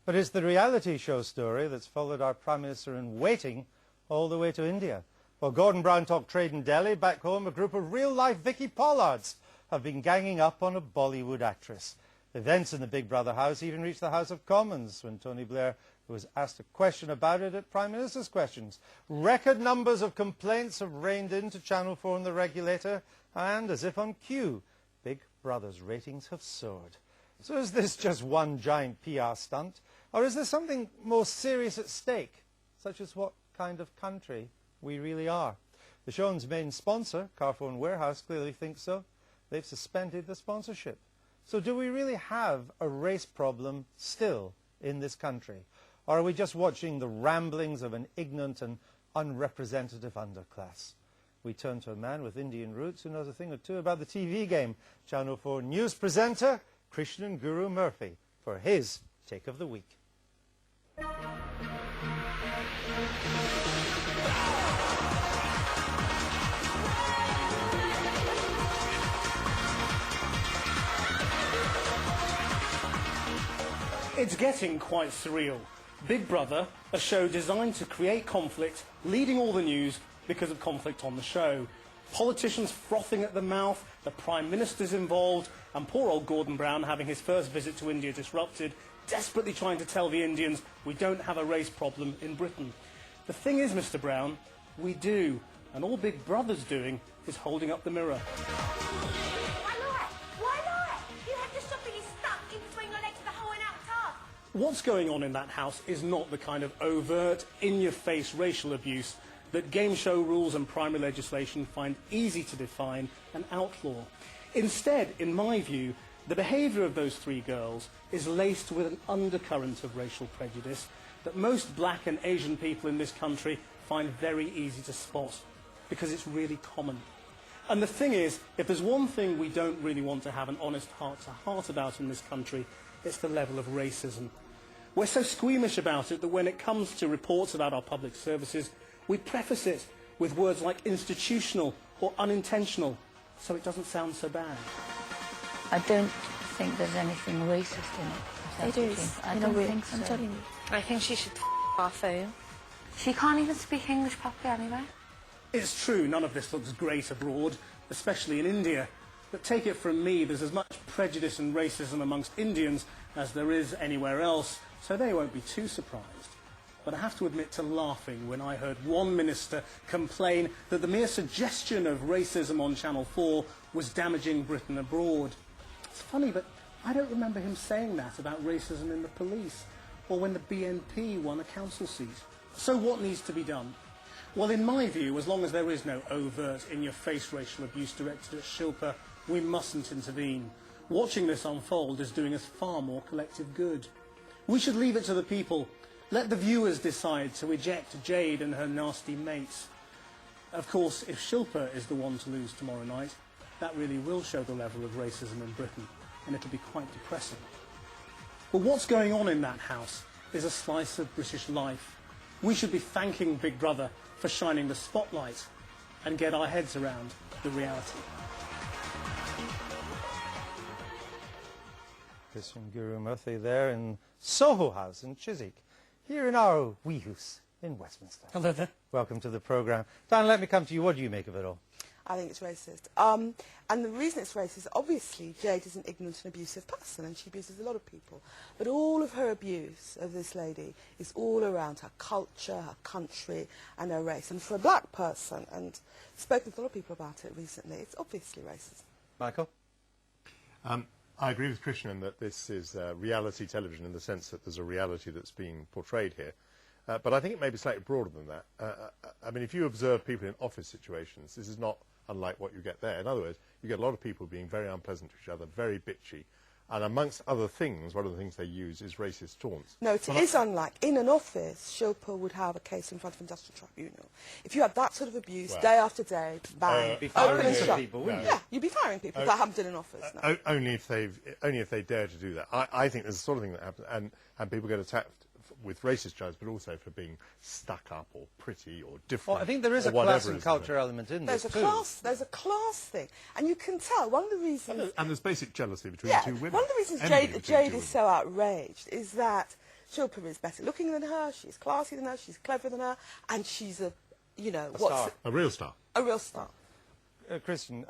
But it's the reality show story that's followed our Prime Minister in waiting all the way to India. While Gordon Brown talked trade in Delhi, back home a group of real-life Vicky Pollards have been ganging up on a Bollywood actress. Events in the Big Brother house even reached the House of Commons when Tony Blair was asked a question about it at Prime Minister's Questions. Record numbers of complaints have rained into Channel 4 and the regulator, and as if on cue, Big Brother's ratings have soared. So is this just one giant PR stunt, or is there something more serious at stake, such as what kind of country we really are? The show's main sponsor, Carphone Warehouse, clearly thinks so. They've suspended the sponsorship. So do we really have a race problem still in this country? Or are we just watching the ramblings of an ignorant and unrepresentative underclass? We turn to a man with Indian roots who knows a thing or two about the TV game. Channel 4 news presenter Krishnan Guru Murthy for his Take of the Week. It's getting quite surreal. Big Brother, a show designed to create conflict, leading all the news because of conflict on the show. Politicians frothing at the mouth, the Prime Minister's involved, and poor old Gordon Brown having his first visit to India disrupted, desperately trying to tell the Indians we don't have a race problem in Britain. The thing is, Mr. Brown, we do, and all Big Brother's doing is holding up the mirror. What's going on in that house is not the kind of overt, in-your-face racial abuse that game show rules and primary legislation find easy to define and outlaw. Instead, in my view, the behaviour of those three girls is laced with an undercurrent of racial prejudice that most black and Asian people in this country find very easy to spot, because it's really common. And the thing is, if there's one thing we don't really want to have an honest heart-to-heart about in this country, it's the level of racism. We're so squeamish about it that when it comes to reports about our public services, we preface it with words like institutional or unintentional, so it doesn't sound so bad. I don't think there's anything racist in it. It is. I don't think so. I'm telling you. I think she should off home. She can't even speak English properly anyway. It's true, none of this looks great abroad, especially in India. But take it from me, there's as much prejudice and racism amongst Indians as there is anywhere else, so they won't be too surprised. But I have to admit to laughing when I heard one minister complain that the mere suggestion of racism on Channel 4 was damaging Britain abroad. It's funny, but I don't remember him saying that about racism in the police, or when the BNP won a council seat. So what needs to be done? Well, in my view, as long as there is no overt, in-your-face racial abuse directed at Shilpa, we mustn't intervene. Watching this unfold is doing us far more collective good. We should leave it to the people. Let the viewers decide to eject Jade and her nasty mates. Of course, if Shilpa is the one to lose tomorrow night, that really will show the level of racism in Britain, and it'll be quite depressing. But what's going on in that house is a slice of British life. We should be thanking Big Brother for shining the spotlight and get our heads around the reality. Krishnan Guru Murthy there in Soho House in Chiswick, here in our wee house in Westminster. Hello there. Welcome to the programme. Dan, let me come to you. What do you make of it all? I think it's racist. And the reason it's racist, obviously, Jade is an ignorant and abusive person, and she abuses a lot of people. But all of her abuse of this lady is all around her culture, her country, and her race. And for a black person, and I've spoken to a lot of people about it recently, it's obviously racist. Michael? I agree with Krishnan that this is reality television in the sense that there's a reality that's being portrayed here. But I think it may be slightly broader than that. I mean, if you observe people in office situations, this is not unlike what you get there. In other words, you get a lot of people being very unpleasant to each other, very bitchy. And amongst other things, one of the things they use is racist taunts. No, it is unlike. In an office, Shilpa would have a case in front of industrial tribunal. If you had that sort of abuse, day after day, bang, You'd be open firing and shut. people, wouldn't you? Yeah, you'd be firing people that haven't done in office. No. Only if they dare to do that. I think there's the sort of thing that happens, and people get attacked with racist charges, but also for being stuck up or pretty or different. Well, I think there is a class and culture element in this too. There's a class thing, and you can tell one of the reasons. And there's basic jealousy between Yeah, the two women. one of the reasons Envy between Jade two is so outraged is that Shilpa is better looking than her, she's classy than her, she's clever than her, and she's a, you know, star. A real star. a real star. Christian,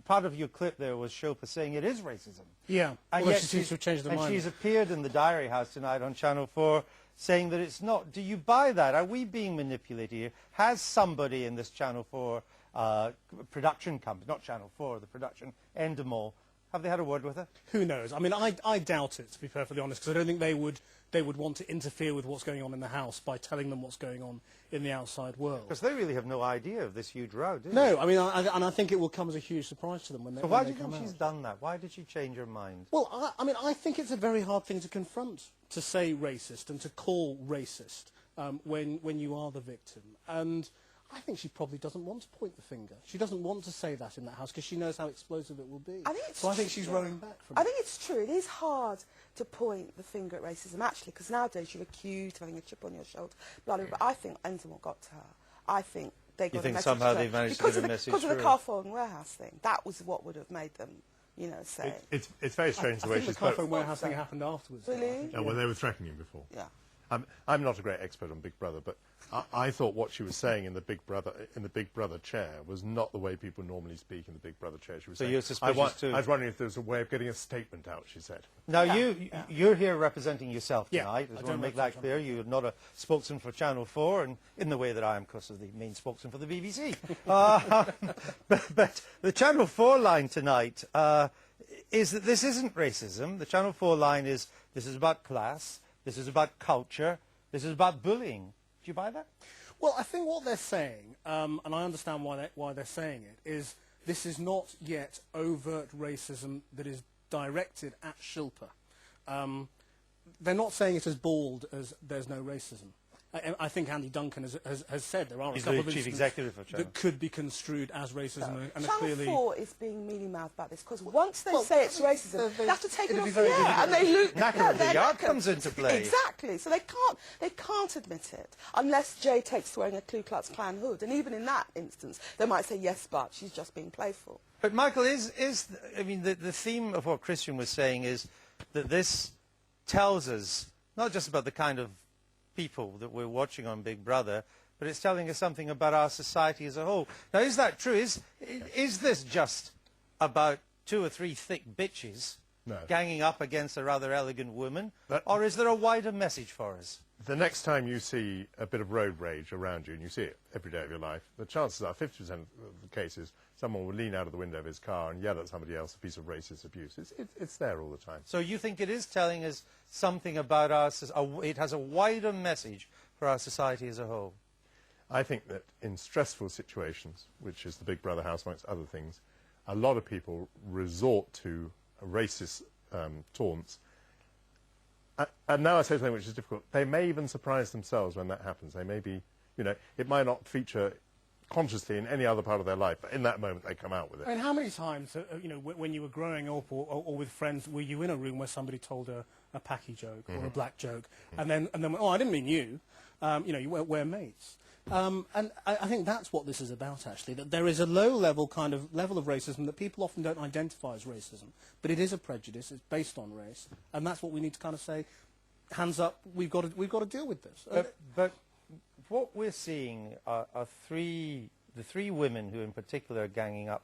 part of your clip there was Shilpa saying it is racism. Yeah, And although yet she seems to have changed her and mind. she's appeared in the Diary House tonight on Channel 4 saying that it's not. Do you buy that? Are we being manipulated here? Has somebody in this Channel 4 production company, not Channel 4, the production, Endemol, have they had a word with her? Who knows? I mean, I doubt it, to be perfectly honest, because I don't think they would want to interfere with what's going on in the house by telling them what's going on in the outside world. Because they really have no idea of this huge row, do they? No, I mean, I think it will come as a huge surprise to them when they, So when why they do you come think she's out. done that? Why did she change her mind? Well, I mean, I think it's a very hard thing to confront, to say racist and to call racist when you are the victim. And I think she probably doesn't want to point the finger. She doesn't want to say that in that house because she knows how explosive it will be. I think it's so I think true, she's yeah. rowing back from I it. think it's true. It is hard to point the finger at racism, actually, because nowadays you're accused of having a chip on your shoulder. Blah, blah, blah. But I think Endemol got to her. I think they got You a think message somehow to her. they've managed to because get of a the, message Because of the through? car phone warehouse thing. That was what would have made them, you know, say... It's very strange I the way think she the car spoke. phone warehouse thing happened afterwards. though, I Really? think. Well, they were threatening him before. Yeah. I'm not a great expert on Big Brother, but I thought what she was saying in the Big Brother chair was not the way people normally speak in the Big Brother chair. She was So saying, you're suspicious too? I was wondering if there was a way of getting a statement out, she said. Now, you're here representing yourself Yeah, tonight. I I just want don't to make represent that clear. You're not a spokesman for Channel 4, and in the way that I am, of course, as the main spokesman for the BBC. But the Channel 4 line tonight is that this isn't racism. The Channel 4 line is, this is about class, this is about culture, this is about bullying. Do you buy that? Well, I think what they're saying, and I understand why they're saying it, is this is not yet overt racism that is directed at Shilpa. They're not saying it as bald as there's no racism. I think Andy Duncan has said there are He's a couple the of chief instances executive of Channel. that could be construed as racism and are Channel clearly... 4 is being mealy-mouthed about this, because once they say it's racism, they have to take it it'd off be the very air, difficult. and they lose... Knacker of the they're yard knackered. comes into play. Exactly, so they can't admit it, unless Jay takes to wearing a Ku Klux Klan hood, and even in that instance, they might say, yes, but she's just being playful. But Michael, I mean, the theme of what Christian was saying is that this tells us not just about the kind of people that we're watching on Big Brother, but it's telling us something about our society as a whole. Now, is that true? Is this just about 2 or 3 thick bitches No. ganging up against a rather elegant woman, That- or is there a wider message for us? The next time you see a bit of road rage around you, and you see it every day of your life, the chances are 50% of the cases someone will lean out of the window of his car and yell at somebody else a piece of racist abuse. It's there all the time. So you think it is telling us something about it has a wider message for our society as a whole? I think that in stressful situations, which is the Big Brother house amongst other things, a lot of people resort to racist taunts. And now I say something which is difficult. They may even surprise themselves when that happens. They may be, you know, it might not feature consciously in any other part of their life, but in that moment they come out with it. I mean, how many times, you know, when you were growing up or with friends, were you in a room where somebody told a Paki joke or a black joke, and then oh, I didn't mean you, you know, we're mates. And I think that's what this is about, actually, that there is a low-level kind of level of racism that people often don't identify as racism, but it is a prejudice, it's based on race, and that's what we need to kind of say, hands up, we've got to deal with this. But what we're seeing are the three women who in particular are ganging up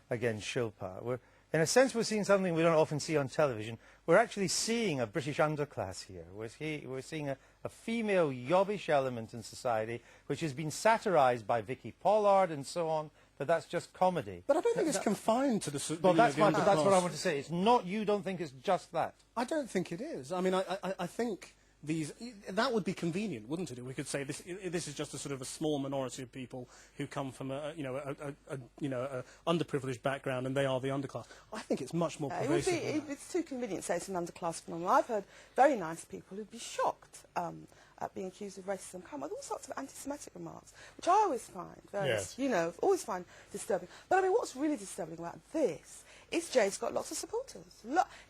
against Shilpa. In a sense, we're seeing something we don't often see on television. We're actually seeing a British underclass here. We're seeing a female yobbish element in society, which has been satirised by Vicky Pollard and so on, but that's just comedy. But I don't think it's confined to the... Well, that's the what I underclass. want to say. It's not, you don't think it's just that. I don't think it is. I mean, I think that would be convenient, wouldn't it? We could say this is just a sort of a small minority of people who come from a underprivileged background, and they are the underclass. I think it's much more pervasive than that. It's too convenient to say it's an underclass phenomenon. I've heard very nice people who'd be shocked at being accused of racism come with all sorts of anti-Semitic remarks, which I always find very, Yes. always find disturbing. But I mean, what's really disturbing about this is Jay's got lots of supporters.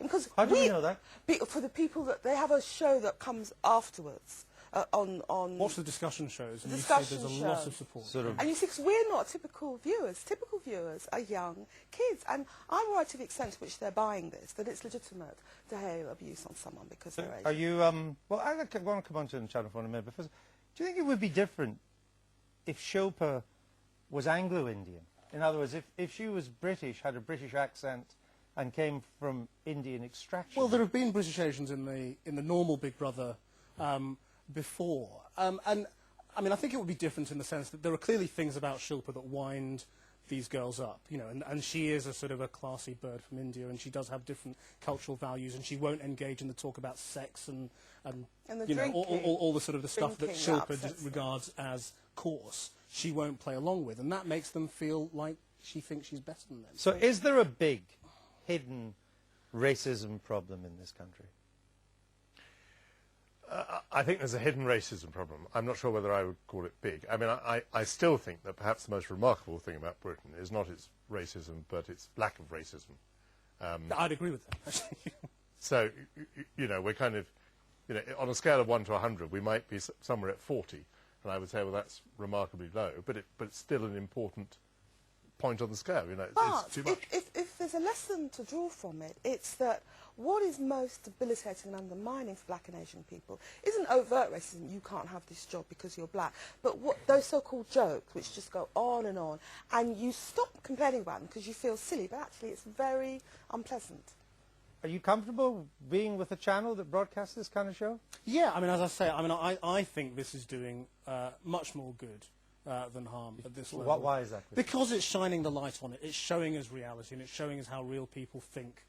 Because How do we know that? For the people that they have a show that comes afterwards, on Watch the discussion shows, and you see discussion there's a lot of shows. support. Sort of. And you see, because we're not typical viewers. Typical viewers are young kids. And I'm right to the extent to which they're buying this, that it's legitimate to hail abuse on someone because they're Asian. Are you, well, I want to come on to the Channel 4 in a minute, but first, do you think it would be different if Shilpa was Anglo-Indian? In other words, if she was British, had a British accent, and came from Indian extraction? Well, there have been British Asians in the normal Big Brother before. And, I mean, I think it would be different in the sense that there are clearly things about Shilpa that wind these girls up, you know, and she is a sort of a classy bird from India, and she does have different cultural values, and she won't engage in the talk about sex and the you know, drinking. all the sort of the stuff that Drinking, that Shilpa upsets them. regards as coarse. She won't play along with, and that makes them feel like she thinks she's better than them. So is there a big, hidden racism problem in this country? I think there's a hidden racism problem. I'm not sure whether I would call it big. I mean, I still think that perhaps the most remarkable thing about Britain is not its racism, but its lack of racism. I'd agree with that, actually. So, you know, we're kind of, you know, on a scale of 1 to 100, we might be somewhere at 40. And I would say, well, that's remarkably low, but it's still an important point on the scale. You know, it's too much. If there's a lesson to draw from it, it's that what is most debilitating and undermining for black and Asian people isn't overt racism, you can't have this job because you're black, but what those so-called jokes which just go on, and you stop complaining about them because you feel silly, but actually it's very unpleasant. Are you comfortable being with a channel that broadcasts this kind of show? Yeah, I mean, as I say, I mean, I think this is doing much more good than harm at this level. Why is that? Because it's shining the light on it. It's showing us reality, and it's showing us how real people think.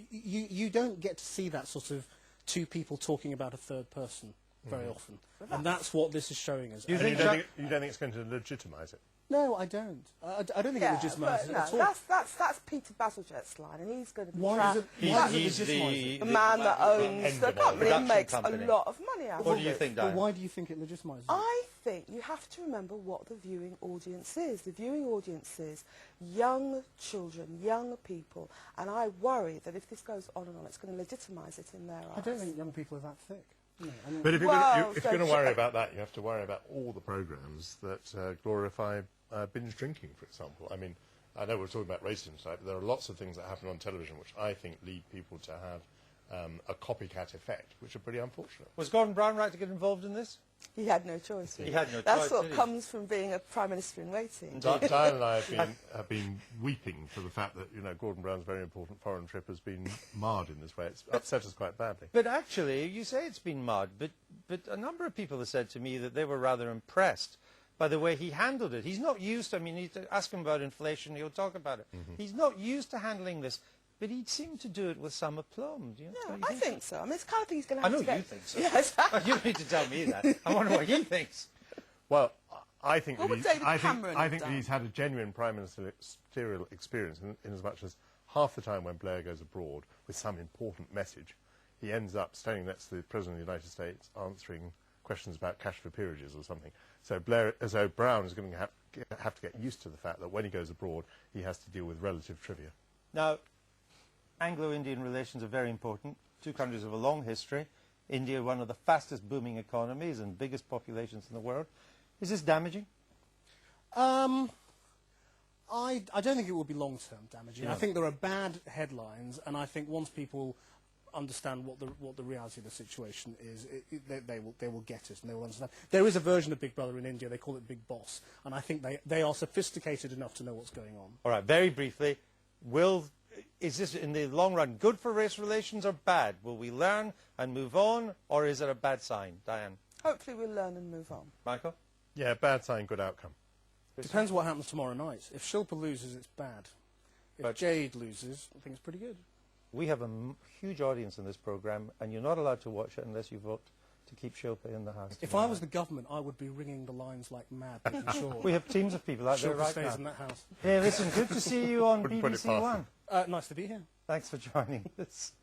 You don't get to see that sort of two people talking about a third person very often, and that's what this is showing us. You don't think it's going to legitimise it? No, I don't. I don't think it legitimises it at all. That's Peter Bazalgette's line, and he's going to be Why is He's it legitimised? the man that owns the company and makes company. a lot of money out What of do you it. think, Well, Diane? why do you think it legitimises it? I think you have to remember what the viewing audience is. The viewing audience is young children, young people, and I worry that if this goes on and on, it's going to legitimise it in their eyes. I don't think young people are that thick. No, I mean, But if you're Well, going to worry about that, you have to worry about all the programmes that glorify binge drinking, for example. I mean, I know we're talking about racism tonight, but there are lots of things that happen on television which I think lead people to have a copycat effect, which are pretty unfortunate. Was Gordon Brown right to get involved in this? He had no choice. He had no That's choice, what did he? comes from being a Prime Minister in waiting. Diane and I have been weeping for the fact that, you know, Gordon Brown's very important foreign trip has been marred in this way. It's upset us quite badly. But actually, you say it's been marred, but a number of people have said to me that they were rather impressed by the way he handled it. He's not used to, I mean, ask him about inflation, he'll talk about it. He's not used to handling this, but he seemed to do it with some aplomb. Do you, Yeah, don't you I think so. I mean, it's the kind of thing he's going to I have know to get... you think so. Yes. You don't need to tell me that. I wonder what he thinks. Well, I think What that would David Cameron have that done? he's had a genuine prime ministerial experience in as much as half the time when Blair goes abroad with some important message, he ends up standing next to the President of the United States answering questions about cash for peerages or something. So Brown is going to have to get used to the fact that when he goes abroad, he has to deal with relative trivia. Now, Anglo-Indian relations are very important. Two countries have a long history. India, one of the fastest booming economies and biggest populations in the world. Is this damaging? I don't think it will be long-term damaging. I think there are bad headlines, and I think once people understand what the reality of the situation is, they will get it and they will understand. There is a version of Big Brother in India. They call it Big Boss, and I think they are sophisticated enough to know what's going on. All right, very briefly, is this in the long run good for race relations or bad? Will we learn and move on, or is it a bad sign? Diane? Hopefully we'll learn and move on. Michael? Yeah, bad sign, good outcome. Depends what happens tomorrow night. If Shilpa loses, it's bad. If But- Jade loses, I think it's pretty good. We have a huge audience in this programme, and you're not allowed to watch it unless you vote to keep Shilpa in the house. If I was the government, I would be ringing the lines like mad, making sure We have teams of people out there Shilpa right stays in now. that house. Hey, listen, good to see you on Wouldn't put it BBC past One. Nice to be here. Thanks for joining us.